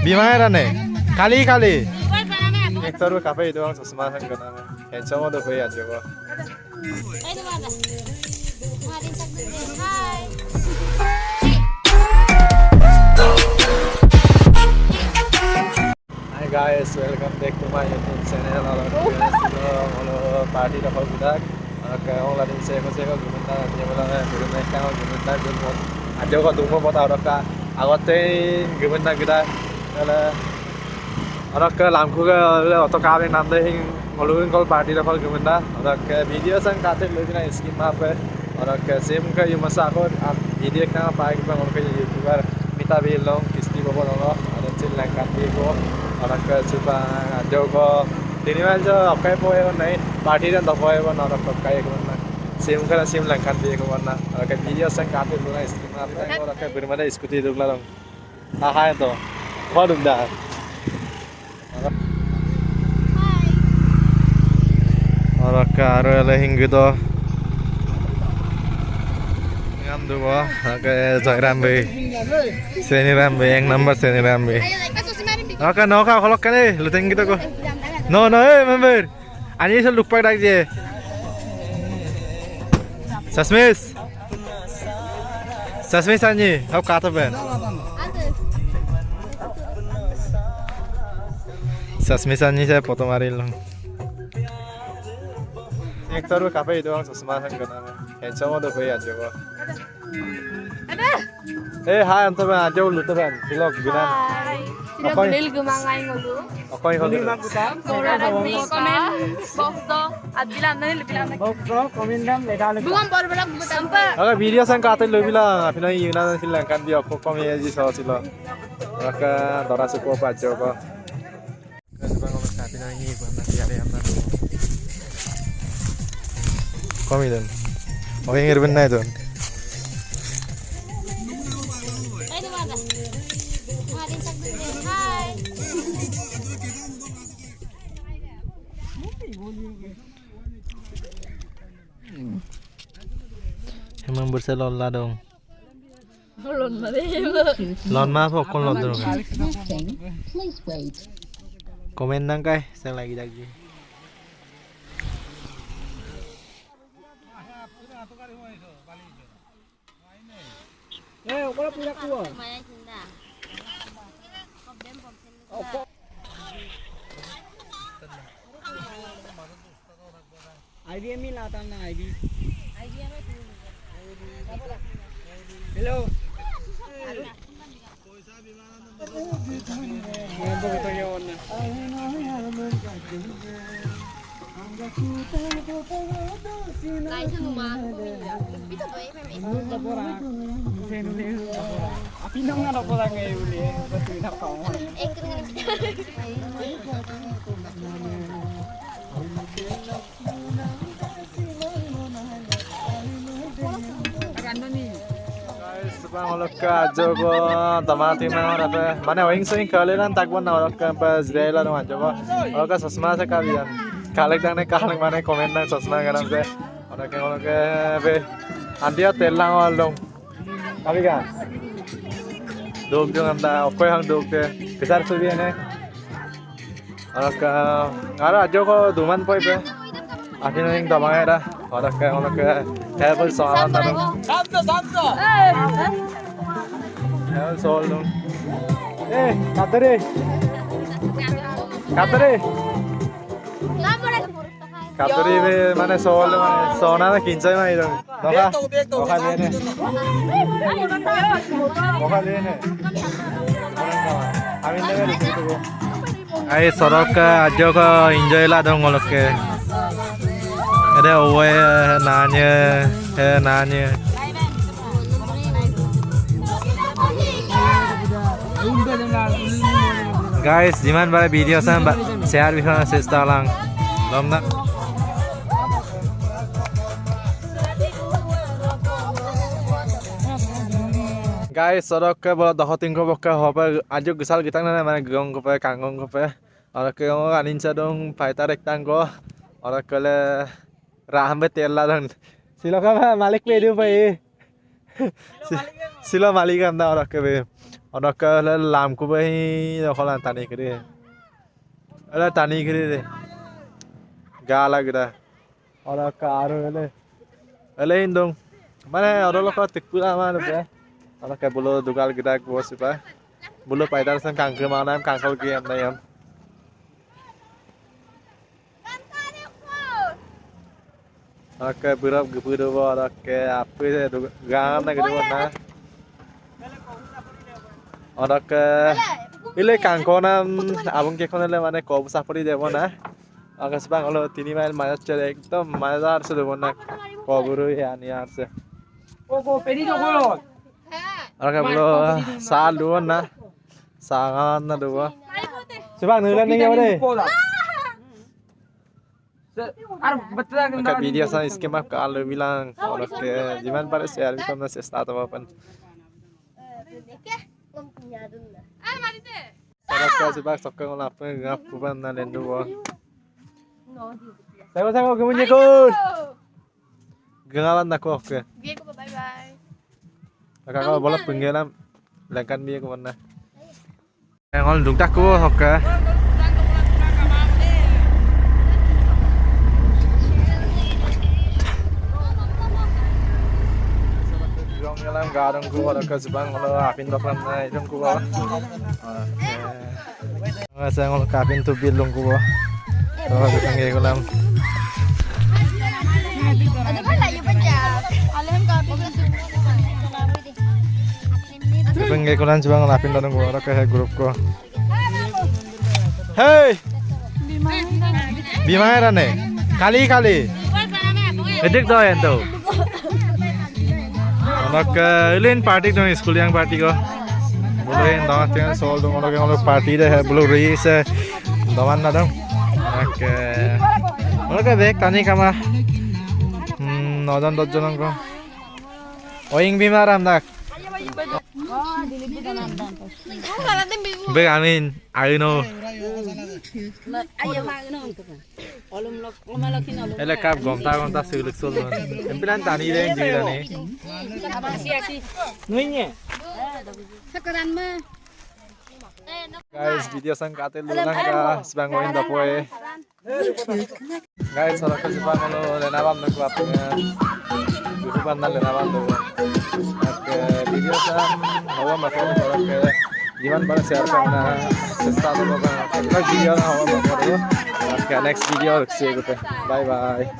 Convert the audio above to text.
Bimana nih? Kali-kali. Ektor kafe itu orang sesama kan kenapa? Kencang udah boleh aja kok. Hi guys, welcome back to my YouTube channel. Kalau party dah budak, kalau lagi saya gimana? Dia bilang gimana kalau gimana jemput. Ada kau tunggu mau tahu tak? Agotin gimana kita? Kalau ke lampu ke auto car yang nanti ngelakuin kalau party dah gimana? Kalau ke video sang katet lebih na skim apa? Kalau ke sim ke yang masa aku video kan apa? Kita kalau ke YouTuber minta bilang kisti bawa dong. Ada cil lengkap dia orang ke coba ada kok ini aja apa boleh kan naik party dan tak boleh kan orang pakai kemana sim kan sim langkan dia kemana orang ke video sang kafe dulu nih sekitar orang ke bermana diskusi dulu lah dong ah itu kau dah orang ke arah lehing gitu ngam dulu ke jai rambe seni rambe yang nomor seni rambe Oke, no kalau kan lu tinggi gitu kok. No, member. Ani sel lupa dak je. Sasmis ani, kau kata ben. Sasmis ani saya foto maril. Ektor kafe itu orang sesama kan kenapa? Kencang udah boleh aja kok. Hai antum aja lu tuh ben, vlog gimana? Tidak boleh gemangai ngulu. Apa yang kau bilang? Komen box do. Adilan nanti lebih lama. Box do komen dam leda leda. Bukan baru bilang bukan. Oke video sang kata lu bilang, apa nih Yunani silang kan dia aku kami aja soal sila. Oke, dora suku apa aja kok. Coba ngomong kata nih, mana dia ada yang baru. Kami dan, oke ngirben na itu. Emang berselon lah dong. Lon mah kok kon lon dong. Komen nang kai, saya lagi lagi. Kalau punya kuah. IBM ni lah tang ID. Hello. Bang olok ka jogo tamati ma ora mane wing swing kaleran takbon na olok ka pas reela no jogo olok ka sosma se kabian kalek dang ne kalek mane comment na sosma garam se olok ke be andia telang olong kabi ga dog jong anda okoy hang dog ke besar subi ne olok ka ara jogo duman poi be atin ning tamang era olok ke table soalan na Santo. soal dong. Kateri. Kateri be mana soal mana sona na kincay mana dong. Noka lene. Noka lene. Amin deh di situ go. Ay sorok aja ko enjoy lah dong ngolok ke. Ada owe nanya. Guys, jiman bara video sam share bisa sesta lang. Lomna. Guys, sorok ke bola dahoting ko bokka hopa ajo gisal gitang na mana gong ko pe kangong ko pe. Ora ke ngo anin sadong paita rektang ko. Ora kele raham be tel la dong. Silakan Malik pe du pe. Sila malikan dah orang ke lam ku bahi kalau tani kiri, ada tani kiri deh, gala kita, orang ke aru ele indong, mana orang lokal tikpula mana be, orang ke bulu dugal kita gua siapa, bulu paidar sen kangkir mana kangkal game na yam. Oke, berap gebudu orang ke apa itu gam na gitu na. Orang ke ile kangkona abang ke kona le mana kau sapori dewa na. Agar sebang kalau 3 mile mana cere ekdom mazar se dewa na kau buru ya ni arse. Oh, pedido gol. Orang ke bulu sal dewa na, sangat na dewa. Sebang nulan ni apa deh? Oke, video saya skip up kalau bilang orang ke zaman pada share itu masih start apa pun. Orang ke sebab sokong orang apa ngap puban na lendu bo. Saya kemunya kun. Gengalan nak oke. Biar ko bye bye. Kakak boleh penggelam lengkan biar ke mana. Ngol dung tak ko oke. Dalam garang ku orang ke sebang kalau apin dokter na itu ku. Saya kalau kapin tu bilung ku. Kalau kita ngai kolam. Ada kan lagi pecah. Alam kapin Kita ngai kolam sebang apin dorong ku orang ke grup ku. Hey. Bimai rane. Kali. Edik doa yang tu. Orang ke lain party tu school yang party ko. Boleh dah tiang soal tu orang party deh, boleh race dawan na dong. Orang ke dek tani kama. Nodan dojon ko. Oing bimar amdak. Be amin, I know. Ele kap gomta sulit sulman. Empilan tani deh jadi tani. Nuinya. Guys, video sang kate lulang ka sebang oin dapoe. Guys, orang ke sebang lo lenawan nak apanya. YouTuber na lenawan lo. Video sang hawa makan orang ke जीवन पर शेयर करना है सस्ता तो होगा next video next video bye bye